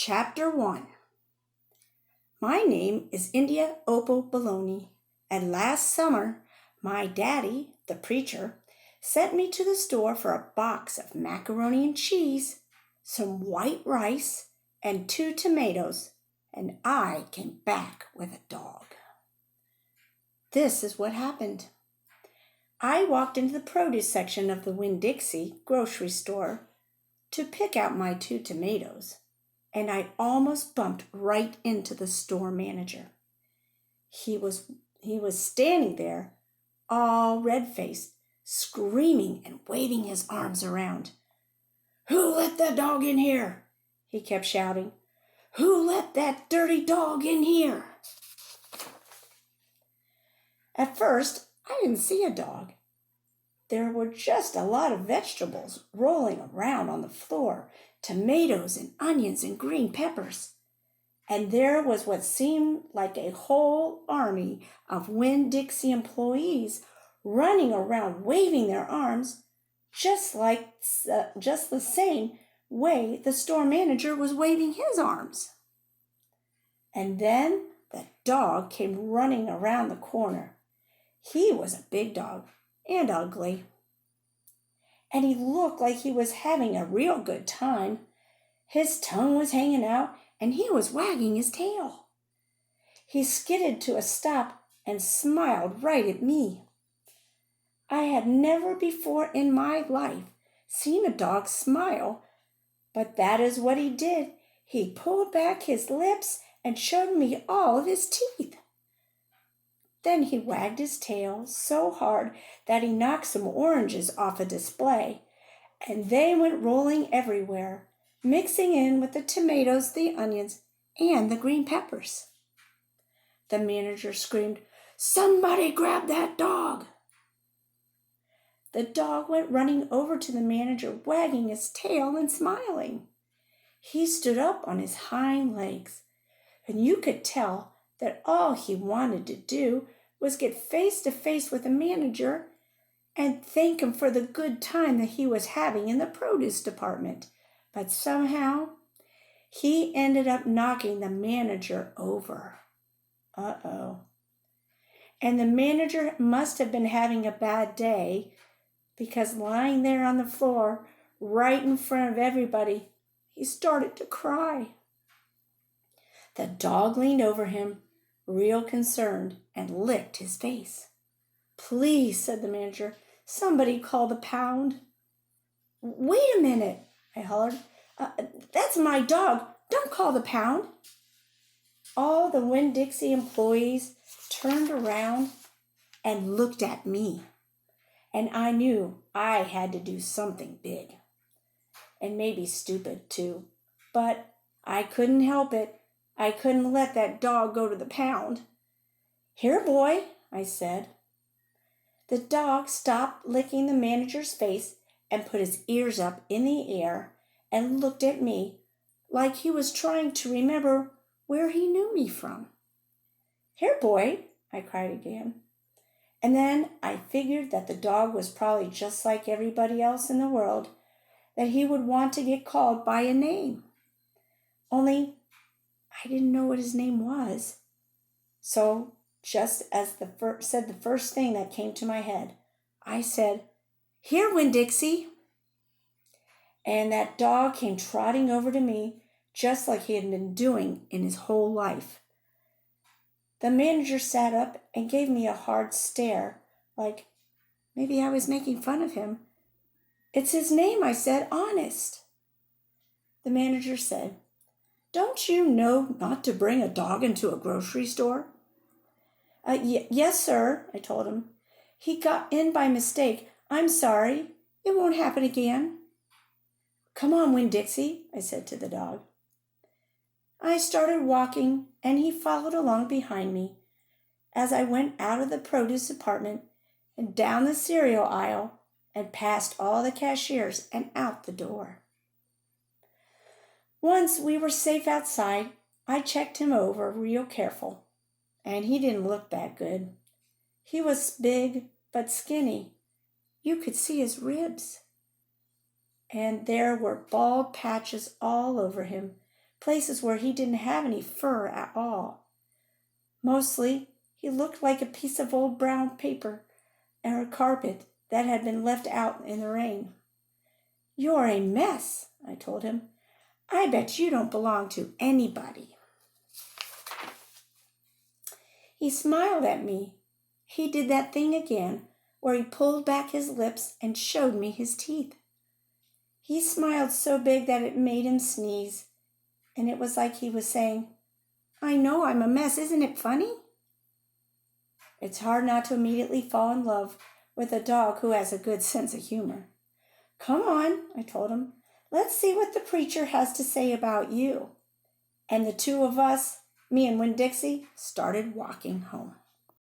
Chapter 1. My name is India Opal Baloney, and last summer my daddy, the preacher, sent me to the store for a box of macaroni and cheese, some white rice, and 2 tomatoes, and I came back with a dog. This is what happened. I walked into the produce section of the Winn-Dixie grocery store to pick out my 2 tomatoes, and I almost bumped right into the store manager. He was standing there, all red-faced, screaming and waving his arms around. "Who let the dog in here?" he kept shouting. "Who let that dirty dog in here?" At first, I didn't see a dog. There were just a lot of vegetables rolling around on the floor, tomatoes and onions and green peppers. And there was what seemed like a whole army of Winn-Dixie employees running around waving their arms just the same way the store manager was waving his arms. And then the dog came running around the corner. He was a big dog and ugly. And he looked like he was having a real good time. His tongue was hanging out, and he was wagging his tail. He skidded to a stop and smiled right at me. I had never before in my life seen a dog smile, but that is what he did. He pulled back his lips and showed me all of his teeth. Then he wagged his tail so hard that he knocked some oranges off a display, and they went rolling everywhere, mixing in with the tomatoes, the onions, and the green peppers. The manager screamed, "Somebody grab that dog!" The dog went running over to the manager, wagging his tail and smiling. He stood up on his hind legs, and you could tell that all he wanted to do was get face to face with the manager and thank him for the good time that he was having in the produce department. But somehow, he ended up knocking the manager over. Uh-oh. And the manager must have been having a bad day, because lying there on the floor, right in front of everybody, he started to cry. The dog leaned over him, real concerned, and licked his face. "Please," said the manager, "somebody call the pound." "Wait a minute," I hollered. "That's my dog. Don't call the pound." All the Winn-Dixie employees turned around and looked at me, and I knew I had to do something big, and maybe stupid too, but I couldn't help it. I couldn't let that dog go to the pound. "Here, boy," I said. The dog stopped licking the manager's face and put his ears up in the air and looked at me like he was trying to remember where he knew me from. "Here, boy," I cried again. And then I figured that the dog was probably just like everybody else in the world, that he would want to get called by a name. Only I didn't know what his name was. So, just as said the first thing that came to my head, I said, "Here, Winn-Dixie." And that dog came trotting over to me, just like he had been doing in his whole life. The manager sat up and gave me a hard stare, like maybe I was making fun of him. "It's his name," I said, "honest." The manager said, "Don't you know not to bring a dog into a grocery store?" Yes, sir," I told him. "He got in by mistake. I'm sorry. It won't happen again." "Come on, Winn-Dixie," I said to the dog. I started walking, and he followed along behind me as I went out of the produce department and down the cereal aisle and past all the cashiers and out the door. Once we were safe outside, I checked him over real careful, and he didn't look that good. He was big but skinny. You could see his ribs. And there were bald patches all over him, places where he didn't have any fur at all. Mostly, he looked like a piece of old brown paper or a carpet that had been left out in the rain. "You're a mess," I told him. "I bet you don't belong to anybody." He smiled at me. He did that thing again where he pulled back his lips and showed me his teeth. He smiled so big that it made him sneeze, and it was like he was saying, "I know I'm a mess, isn't it funny?" It's hard not to immediately fall in love with a dog who has a good sense of humor. "Come on," I told him. "Let's see what the preacher has to say about you." And the two of us, me and Winn-Dixie, started walking home.